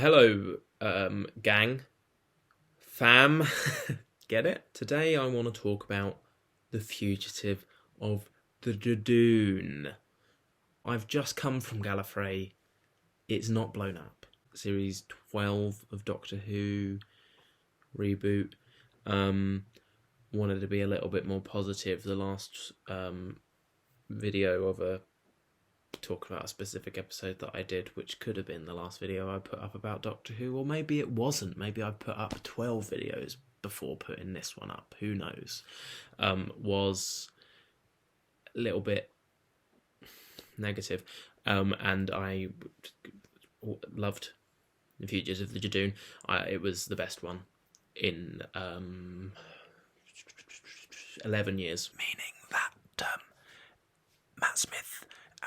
Hello, gang, fam, get it? Today I want to talk about The Fugitive of the Judoon. I've just come from Gallifrey. It's not blown up. Series 12 of Doctor Who reboot. Wanted to be a little bit more positive. The last video of a talk about a specific episode that I did, which could have been the last video I put up about Doctor Who, or maybe it wasn't. Maybe I put up 12 videos before putting this one up. Who knows? Was a little bit negative, and I loved The Fugitive of the Judoon. It was the best one in 11 years. Meaning that Matt Smith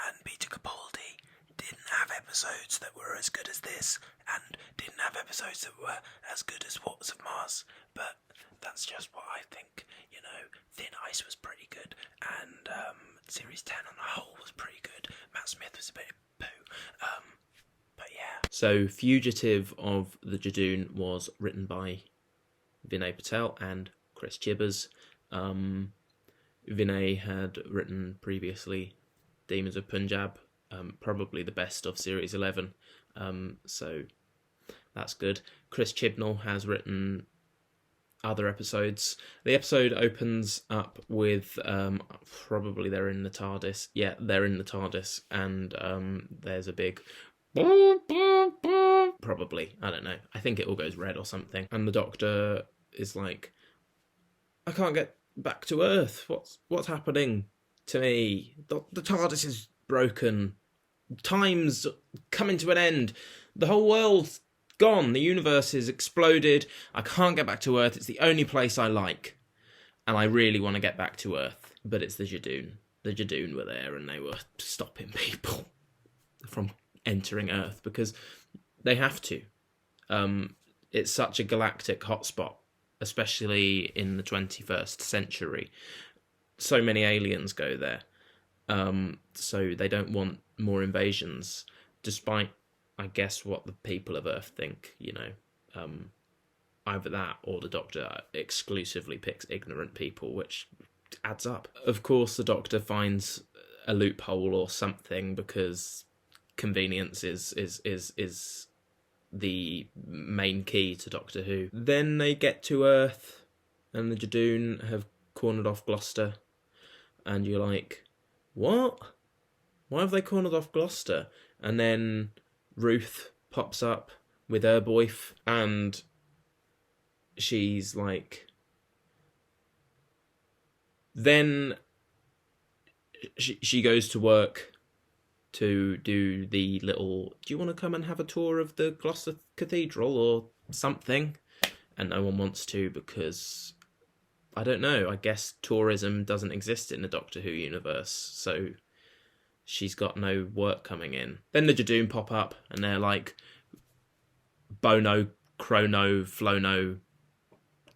and Peter Capaldi didn't have episodes that were as good as this, and didn't have episodes that were as good as Watts of Mars, but that's just what I think. You know, Thin Ice was pretty good, and Series 10 on the whole was pretty good. Matt Smith was a bit poo, but yeah. So Fugitive of the Judoon was written by Vinay Patel and Chris Chibbers. Vinay had written previously Demons of Punjab, probably the best of Series 11, so that's good. Chris Chibnall has written other episodes. The episode opens up with probably they're in the TARDIS. Yeah, they're in the TARDIS, and there's a big probably, I don't know. I think it all goes red or something, and the Doctor is like, I can't get back to Earth. What's happening to me? The TARDIS is broken. Time's coming to an end. The whole world's gone. The universe is exploded. I can't get back to Earth. It's the only place I like. And I really want to get back to Earth. But it's the Judoon. The Judoon were there and they were stopping people from entering Earth because they have to. It's such a galactic hotspot, especially in the 21st century. So many aliens go there. So they don't want more invasions, despite, I guess, what the people of Earth think, you know. Either that or the Doctor exclusively picks ignorant people, which adds up. Of course, the Doctor finds a loophole or something because convenience is the main key to Doctor Who. Then they get to Earth, and the Judoon have cornered off Gloucester, and you're like, what? Why have they cornered off Gloucester? And then Ruth pops up with her boyf, and she's like, then she goes to work to do the little, do you want to come and have a tour of the Gloucester Cathedral or something? And no one wants to because, I don't know, I guess tourism doesn't exist in the Doctor Who universe, so she's got no work coming in. Then the Judoon pop up and they're like, Bono, Chrono, Flono,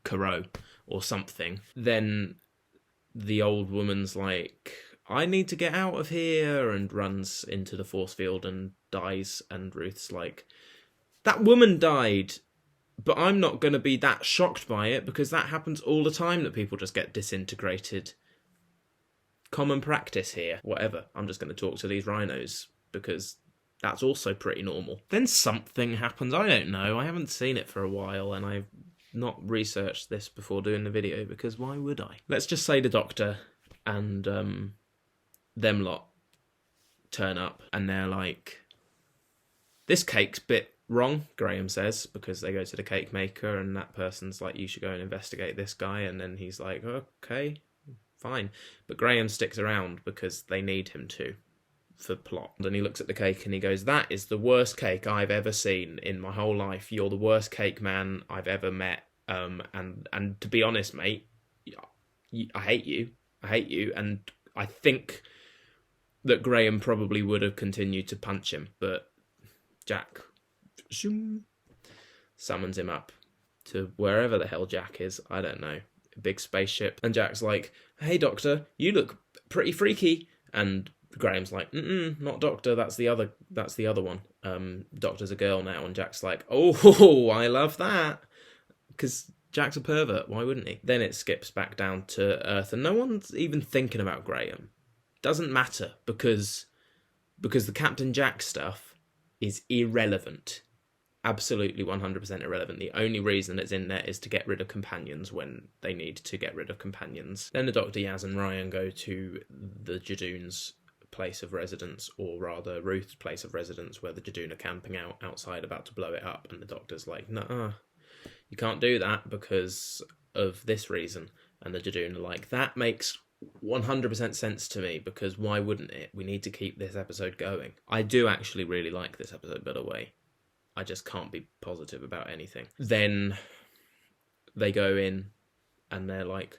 Caro, or something. Then the old woman's like, I need to get out of here, and runs into the force field and dies, and Ruth's like, that woman died, but I'm not going to be that shocked by it because that happens all the time, that people just get disintegrated. Common practice here. Whatever, I'm just going to talk to these rhinos because that's also pretty normal. Then something happens, I don't know, I haven't seen it for a while and I've not researched this before doing the video because why would I? Let's just say the Doctor and them lot turn up and they're like, this cake's bit wrong, Graham says, because they go to the cake maker and that person's like, you should go and investigate this guy, and then he's like, okay, fine. But Graham sticks around because they need him to for plot. And he looks at the cake and he goes, that is the worst cake I've ever seen in my whole life. You're the worst cake man I've ever met. And to be honest, mate, I hate you. And I think that Graham probably would have continued to punch him, but Jack summons him up to wherever the hell Jack is. I don't know. A big spaceship. And Jack's like, hey, Doctor, you look pretty freaky. And Graham's like, not Doctor, that's the other one. Doctor's a girl now, and Jack's like, oh, I love that, because Jack's a pervert, why wouldn't he? Then it skips back down to Earth, and no one's even thinking about Graham. Doesn't matter, because the Captain Jack stuff is irrelevant. Absolutely 100% irrelevant. The only reason it's in there is to get rid of companions when they need to get rid of companions. Then the Doctor, Yaz, and Ryan go to the Judoon's place of residence, or rather Ruth's place of residence, where the Judoon are camping outside about to blow it up, and the Doctor's like, nah, you can't do that because of this reason. And the Judoon are like, that makes 100% sense to me, because why wouldn't it? We need to keep this episode going. I do actually really like this episode, by the way. I just can't be positive about anything. Then they go in and they're like,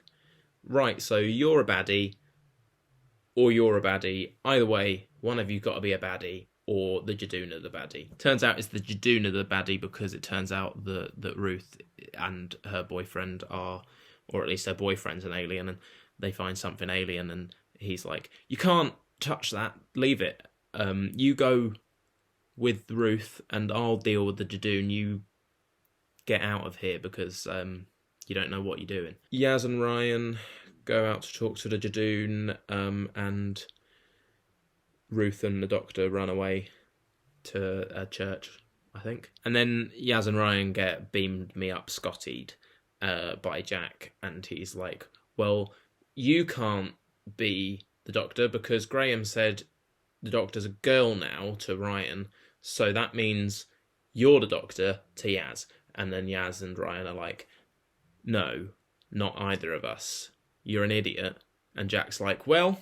right, so you're a baddie or you're a baddie. Either way, one of you got to be a baddie, or the Judoon are the baddie. Turns out it's the Judoon are the baddie, because it turns out that Ruth and her boyfriend are, or at least her boyfriend's an alien, and they find something alien, and he's like, you can't touch that, leave it. You go with Ruth, and I'll deal with the Judoon. You get out of here, because you don't know what you're doing. Yaz and Ryan go out to talk to the Judoon, and Ruth and the Doctor run away to a church, I think. And then Yaz and Ryan get beamed me up Scottied by Jack, and he's like, well, you can't be the Doctor because Graham said the Doctor's a girl now to Ryan, so that means you're the Doctor to Yaz. And then Yaz and Ryan are like, no, not either of us. You're an idiot. And Jack's like, well,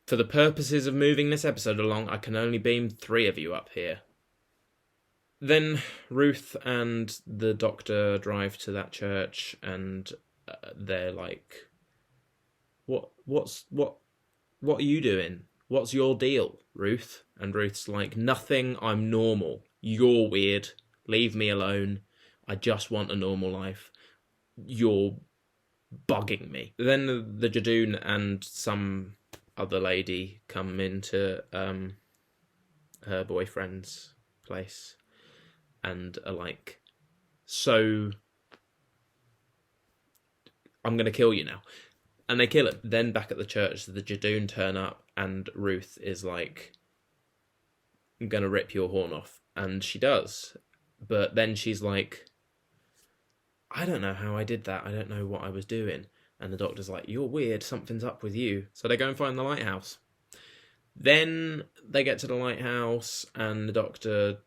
for the purposes of moving this episode along, I can only beam 3 of you up here. Then Ruth and the Doctor drive to that church, and they're like, what are you doing? What's your deal, Ruth? And Ruth's like, nothing, I'm normal. You're weird. Leave me alone. I just want a normal life. You're bugging me. Then the Judoon and some other lady come into her boyfriend's place and are like, so I'm going to kill you now. And they kill him. Then back at the church, the Judoon turn up, and Ruth is like, I'm going to rip your horn off. And she does. But then she's like, I don't know how I did that. I don't know what I was doing. And the Doctor's like, you're weird. Something's up with you. So they go and find the lighthouse. Then they get to the lighthouse, and the Doctor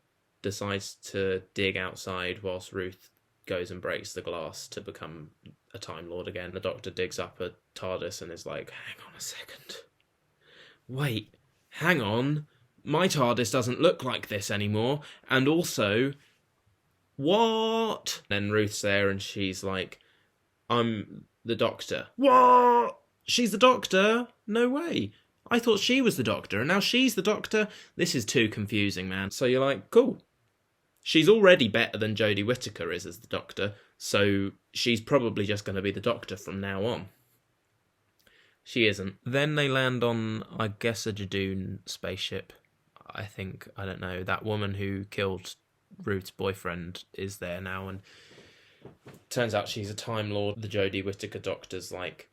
decides to dig outside whilst Ruth goes and breaks the glass to become a Time Lord again. The Doctor digs up a TARDIS and is like, hang on a second. Wait, hang on. My TARDIS doesn't look like this anymore. And also, what? Then Ruth's there and she's like, I'm the Doctor. What? She's the Doctor? No way. I thought she was the Doctor, and now she's the Doctor? This is too confusing, man. So you're like, cool. She's already better than Jodie Whittaker is as the Doctor, so she's probably just going to be the Doctor from now on. She isn't. Then they land on, I guess, a Judoon spaceship. I think, I don't know, that woman who killed Ruth's boyfriend is there now, and turns out she's a Time Lord. The Jodie Whittaker Doctor's like,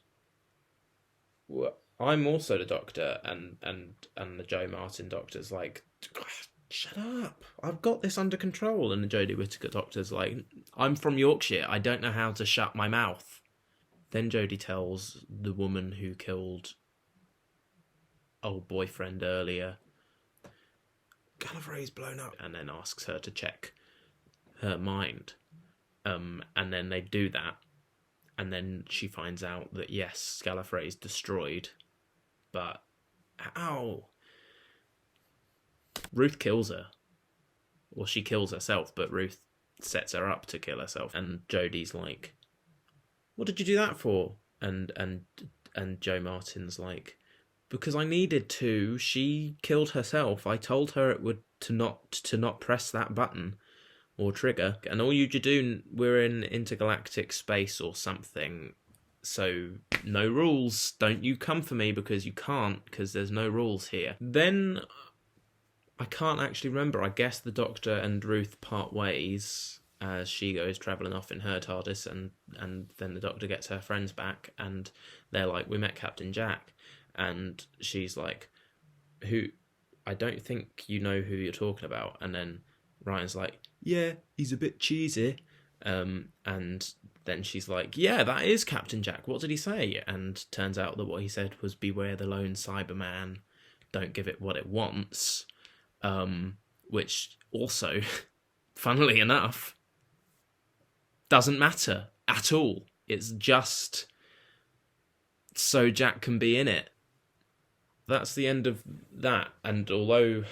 well, I'm also the Doctor, and the Joe Martin Doctor's like, shut up, I've got this under control. And the Jodie Whittaker Doctor's like, I'm from Yorkshire, I don't know how to shut my mouth. Then Jodie tells the woman who killed old boyfriend earlier, Gallifrey's blown up, and then asks her to check her mind. And then they do that, and then she finds out that yes, Gallifrey's destroyed, but ow, Ruth kills her. Well, she kills herself, but Ruth sets her up to kill herself. And Jodie's like, what did you do that for? And Joe Martin's like, because I needed to. She killed herself. I told her it would to not press that button or trigger. And all you Judoon, we're in intergalactic space or something. So no rules. Don't you come for me, because you can't, because there's no rules here. Then I can't actually remember. I guess the Doctor and Ruth part ways as she goes travelling off in her TARDIS, and then the Doctor gets her friends back, and they're like, "We met Captain Jack," and she's like, "Who? I don't think you know who you're talking about." And then Ryan's like, "Yeah, he's a bit cheesy," and then she's like, "Yeah, that is Captain Jack. What did he say?" And turns out that what he said was, "Beware the lone Cyberman. Don't give it what it wants." Which also, funnily enough, doesn't matter at all. It's just so Jack can be in it. That's the end of that. And although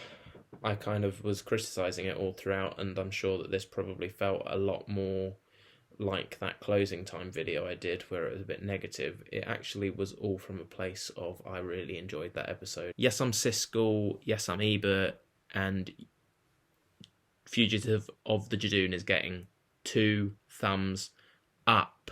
I kind of was criticising it all throughout, and I'm sure that this probably felt a lot more like that closing time video I did where it was a bit negative, it actually was all from a place of I really enjoyed that episode. Yes, I'm Siskel, yes, I'm Ebert, and Fugitive of the Judoon is getting 2 thumbs up.